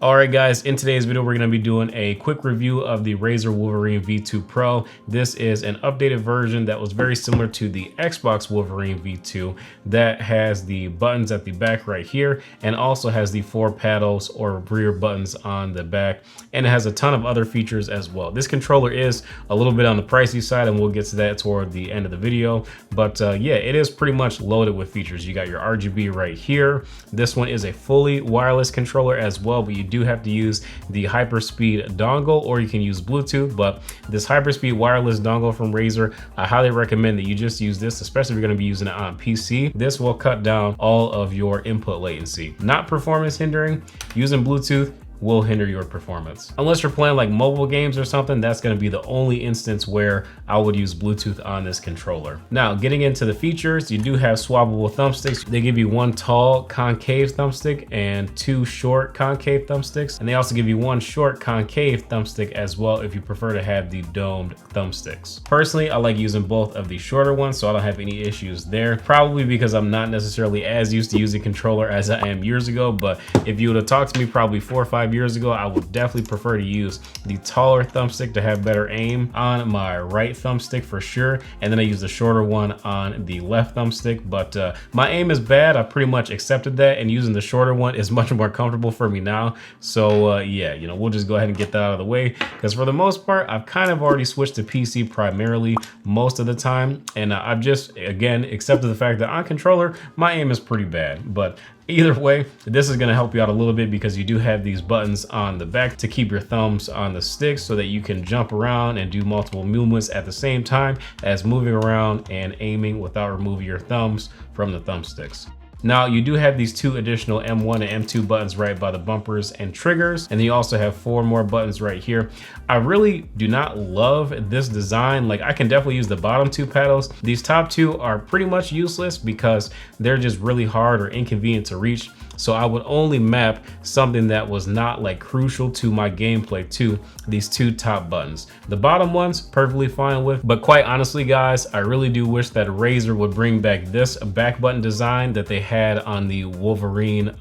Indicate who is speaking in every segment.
Speaker 1: Alright guys, in today's video we're going to be doing a quick review of the Razer Wolverine V2 Pro. This is an updated version that was very similar to the Xbox Wolverine V2 that has the buttons at the back right here and also has the 4 paddles or rear buttons on the back, and it has a ton of other features as well. This controller is a little bit on the pricey side and we'll get to that toward the end of the video, but yeah, it is pretty much loaded with features. You got your RGB right here. This one is a fully wireless controller as well, but you do have to use the hyperspeed dongle, or you can use Bluetooth. But this hyperspeed wireless dongle from Razer, I highly recommend that you just use this, especially if you're going to be using it on PC. This will cut down all of your input latency. Not performance hindering. Using Bluetooth will hinder your performance. Unless you're playing like mobile games or something, that's gonna be the only instance where I would use Bluetooth on this controller. Now, getting into the features, you do have swappable thumbsticks. They give you one tall concave thumbstick and 2 short concave thumbsticks. And they also give you one short concave thumbstick as well if you prefer to have the domed thumbsticks. Personally, I like using both of the shorter ones, so I don't have any issues there. Probably because I'm not necessarily as used to using controller as I am years ago, but if you would have talked to me probably 4 or 5 years ago, I would definitely prefer to use the taller thumbstick to have better aim on my right thumbstick for sure, and then I use the shorter one on the left thumbstick. But my aim is bad. I pretty much accepted that, and using the shorter one is much more comfortable for me now. So yeah, you know, we'll just go ahead and get that out of the way, because for the most part I've kind of already switched to PC primarily most of the time, and I've just again accepted the fact that on controller my aim is pretty bad. But either way, this is going to help you out a little bit because you do have these buttons on the back to keep your thumbs on the sticks so that you can jump around and do multiple movements at the same time as moving around and aiming without removing your thumbs from the thumbsticks. Now, you do have these 2 additional M1 and M2 buttons right by the bumpers and triggers, and then you also have 4 more buttons right here. I really do not love this design. Like, I can definitely use the bottom 2 paddles. These top 2 are pretty much useless because they're just really hard or inconvenient to reach. So I would only map something that was not like crucial to my gameplay to these 2 top buttons. The bottom ones, perfectly fine with, but quite honestly guys, I really do wish that Razer would bring back this back button design that they had on the Wolverine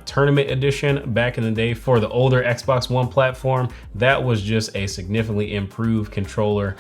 Speaker 1: Tournament Edition back in the day for the older Xbox One platform. That was just a significantly improved controller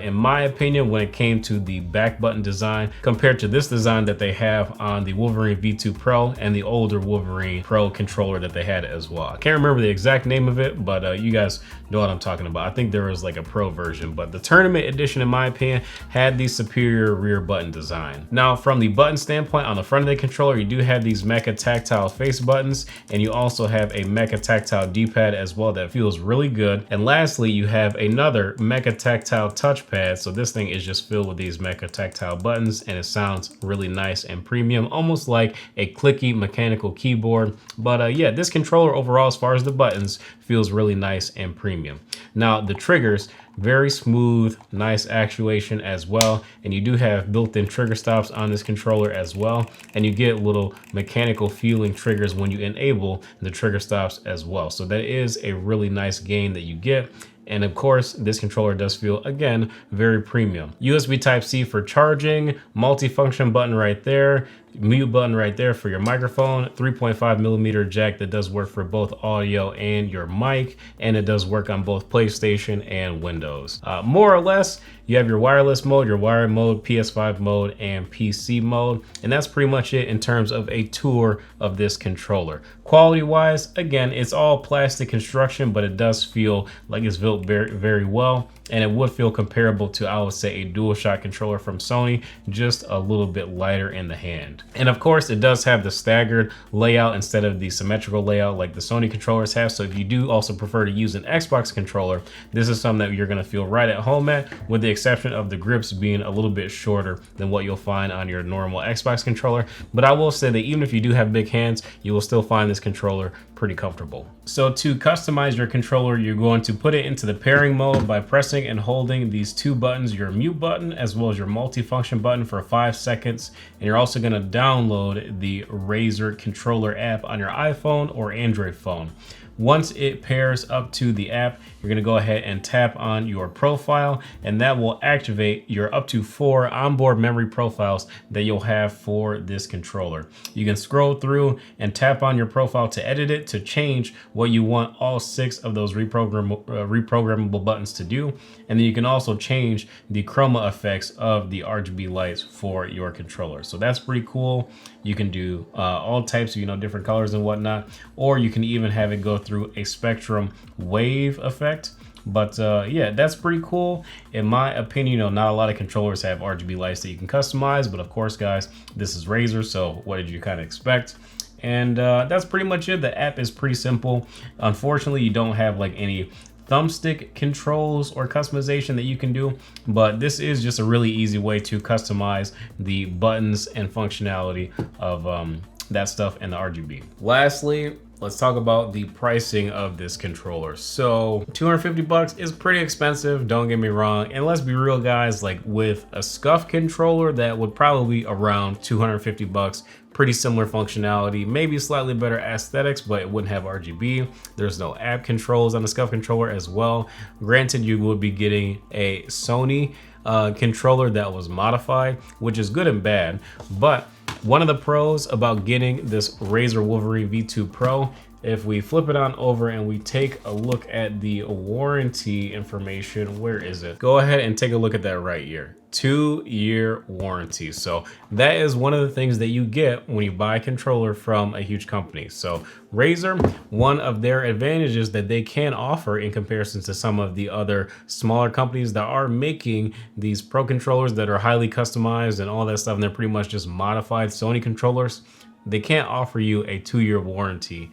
Speaker 1: in my opinion when it came to the back button design compared to this design that they have on the Wolverine V2 Pro and the older Wolverine Pro controller that they had as well. I can't remember the exact name of it, but you guys know what I'm talking about. I think there was like a Pro version, but the Tournament Edition in my opinion had the superior rear button design. Now, from the button standpoint, on the front of the controller you do have these Mecha Tactile face buttons, and you also have a Mecha Tactile D-pad as well that feels really good. And lastly, you have another Mecha Tactile touchpad, so this thing is just filled with these Mecha Tactile buttons, and it sounds really nice and premium, almost like a clicky mechanical keyboard. But yeah, this controller overall, as far as the buttons, feels really nice and premium. Now, the triggers, very smooth, nice actuation as well, and you do have built-in trigger stops on this controller as well, and you get little mechanical feeling triggers when you enable the trigger stops as well. So that is a really nice gain that you get. And of course, this controller does feel, again, very premium. USB Type-C for charging, multifunction button right there, mute button right there for your microphone, 3.5mm jack that does work for both audio and your mic, and it does work on both PlayStation and Windows. More or less, you have your wireless mode, your wired mode, PS5 mode, and PC mode, and that's pretty much it in terms of a tour of this controller. Quality-wise, again, it's all plastic construction, but it does feel like it's built very, very well, and it would feel comparable to, I would say, a DualShock controller from Sony, just a little bit lighter in the hand. And of course, it does have the staggered layout instead of the symmetrical layout like the Sony controllers have. So if you do also prefer to use an Xbox controller, this is something that you're going to feel right at home at, with the exception of the grips being a little bit shorter than what you'll find on your normal Xbox controller. But I will say that even if you do have big hands, you will still find this controller pretty comfortable. So to customize your controller, you're going to put it into the pairing mode by pressing and holding these 2 buttons, your mute button as well as your multifunction button, for 5 seconds. And you're also going to download the Razer controller app on your iPhone or Android phone. Once it pairs up to the app, you're going to go ahead and tap on your profile, and that will activate your up to 4 onboard memory profiles that you'll have for this controller. You can scroll through and tap on your profile to edit it to change what you want all 6 of those reprogrammable buttons to do. And then you can also change the chroma effects of the RGB lights for your controller. So that's pretty cool. You can do all types of, different colors and whatnot, or you can even have it go through a spectrum wave effect. But yeah, that's pretty cool. In my opinion, not a lot of controllers have RGB lights that you can customize, but of course, guys, this is Razer, so what did you kind of expect? And that's pretty much it. The app is pretty simple. Unfortunately, you don't have like any thumbstick controls or customization that you can do, but this is just a really easy way to customize the buttons and functionality of that stuff and the RGB. Lastly, let's talk about the pricing of this controller. So 250 bucks is pretty expensive, don't get me wrong. And let's be real, guys, like with a SCUF controller, that would probably be around 250 bucks. Pretty similar functionality, maybe slightly better aesthetics, but it wouldn't have RGB. There's no app controls on the SCUF controller as well. Granted, you would be getting a Sony controller that was modified, which is good and bad, but one of the pros about getting this Razer Wolverine V2 Pro, if we flip it on over and we take a look at the warranty information, where is it? Go ahead and take a look at that right here. 2-year warranty. So that is one of the things that you get when you buy a controller from a huge company. So Razer, one of their advantages that they can offer in comparison to some of the other smaller companies that are making these pro controllers that are highly customized and all that stuff, and they're pretty much just modified Sony controllers, they can't offer you a 2-year warranty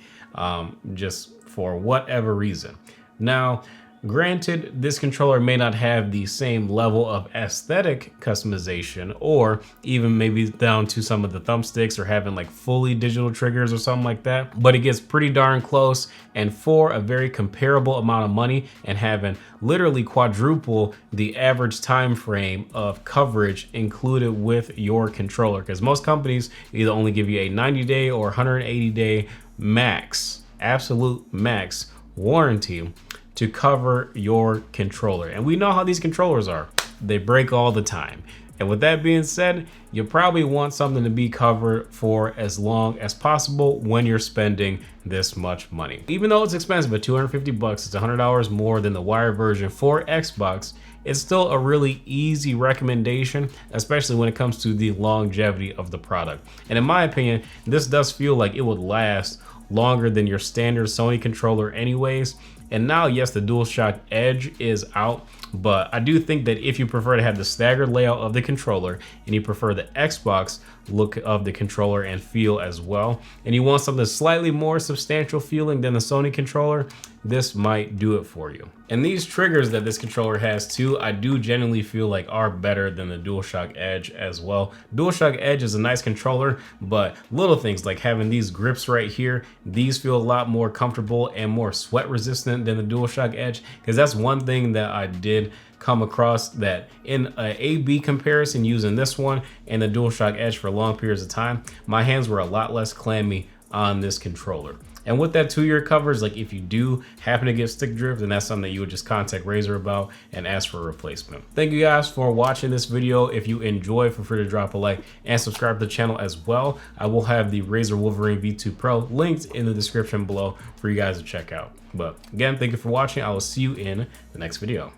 Speaker 1: just for whatever reason. Now, granted, this controller may not have the same level of aesthetic customization, or even maybe down to some of the thumbsticks or having like fully digital triggers or something like that, but it gets pretty darn close. And for a very comparable amount of money and having literally quadruple the average time frame of coverage included with your controller, because most companies either only give you a 90-day or 180-day max, absolute max warranty to cover your controller. And we know how these controllers are. They break all the time. And with that being said, you probably want something to be covered for as long as possible when you're spending this much money. Even though it's expensive at 250 bucks, it's $100 more than the wired version for Xbox. It's still a really easy recommendation, especially when it comes to the longevity of the product. And in my opinion, this does feel like it would last longer than your standard Sony controller anyways. And now, yes, the DualShock Edge is out, but I do think that if you prefer to have the staggered layout of the controller and you prefer the Xbox look of the controller and feel as well, and you want something slightly more substantial feeling than the Sony controller, this might do it for you. And these triggers that this controller has too, I do genuinely feel like are better than the DualShock Edge as well. DualShock Edge is a nice controller, but little things like having these grips right here, these feel a lot more comfortable and more sweat resistant than the DualShock Edge, because that's one thing that I did come across, that in an A/B comparison using this one and the DualShock Edge for long periods of time, my hands were a lot less clammy on this controller. And with that 2-year coverage, like if you do happen to get stick drift, then that's something that you would just contact Razer about and ask for a replacement. Thank you guys for watching this video. If you enjoy, feel free to drop a like and subscribe to the channel as well. I will have the Razer Wolverine V2 Pro linked in the description below for you guys to check out. But again, thank you for watching. I will see you in the next video.